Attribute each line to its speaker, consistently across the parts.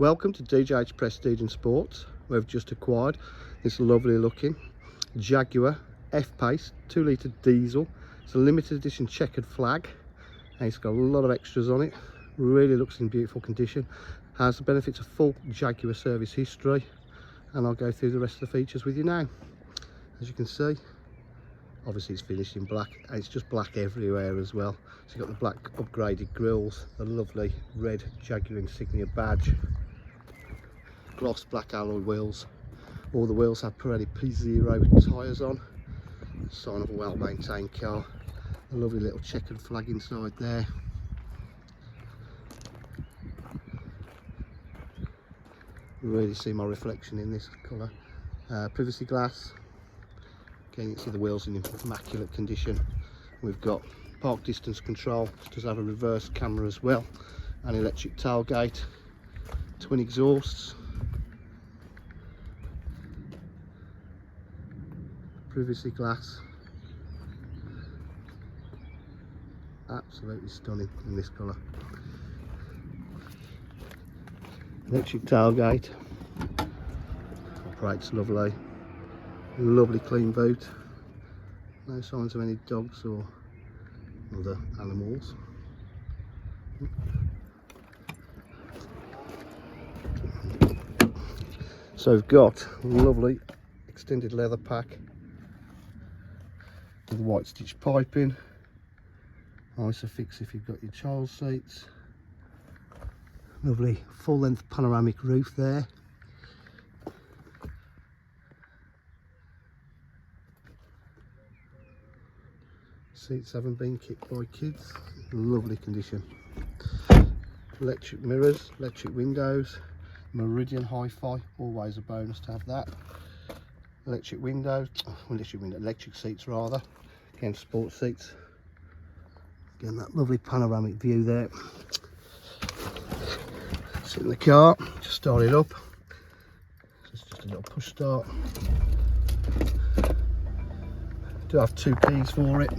Speaker 1: Welcome to DJH Prestige and Sports. We've just acquired this lovely looking Jaguar F-Pace 2 litre diesel. It's a limited edition checkered flag and it's got a lot of extras on it. Really looks in beautiful condition. Has the benefits of full Jaguar service history, and I'll go through the rest of the features with you now. As you can see, obviously it's finished in black and it's just black everywhere as well. So you've got the black upgraded grills, the lovely red Jaguar insignia badge, gloss black alloy wheels. All the wheels have Pirelli P0 tyres on. Sign of a well maintained car. A lovely little checkered flag inside there. You really see my reflection in this colour. Privacy glass. Again, you can see the wheels in immaculate condition. We've got park distance control. It does have a reverse camera as well. An electric tailgate. Twin exhausts. Privacy glass. Absolutely stunning in this colour. Electric tailgate. Operates lovely. Lovely clean boot. No signs of any dogs or other animals. So we've got a lovely extended leather pack with white stitch piping. Isofix if you've got your child seats. Lovely full length panoramic roof there. Seats haven't been kicked by kids. Lovely condition. Electric mirrors, electric windows, Meridian Hi-Fi, always a bonus to have that. Electric windows, electric seats rather. Again, sports seats. Again, that lovely panoramic view there. Sit in the car, just start it up. It's just a little push start. Do have 2 keys for it.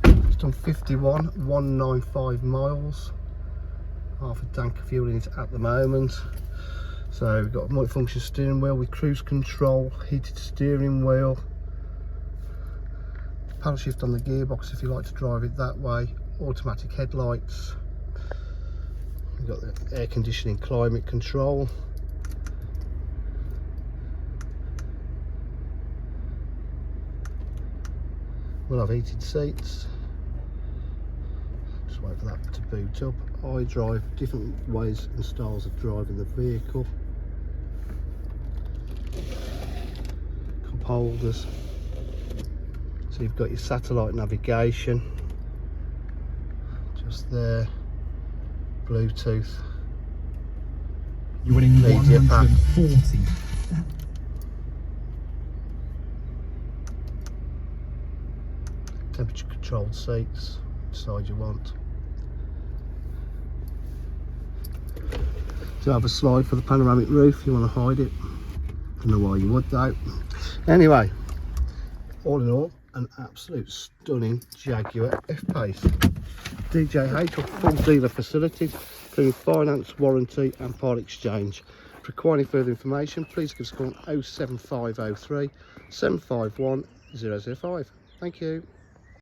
Speaker 1: It's done 51,195 miles. Half a tank of fuel in it at the moment. So we've got a multifunction steering wheel with cruise control, heated steering wheel, paddle shift on the gearbox if you like to drive it that way, automatic headlights. We've got the air conditioning, climate control. We'll have heated seats. Just wait for that to boot up. I drive different ways and styles of driving the vehicle. Cup holders. So you've got your satellite navigation just there. Bluetooth.
Speaker 2: You're winning 140.
Speaker 1: Temperature controlled seats, which side you want. To have a slide for the panoramic roof, you want to hide it. Don't know why you would though. Anyway, all in all, an absolute stunning Jaguar F-Pace. DJH with full dealer facilities, including finance, warranty and part exchange. For any further information, please give us a call on 07503 751 005. Thank you.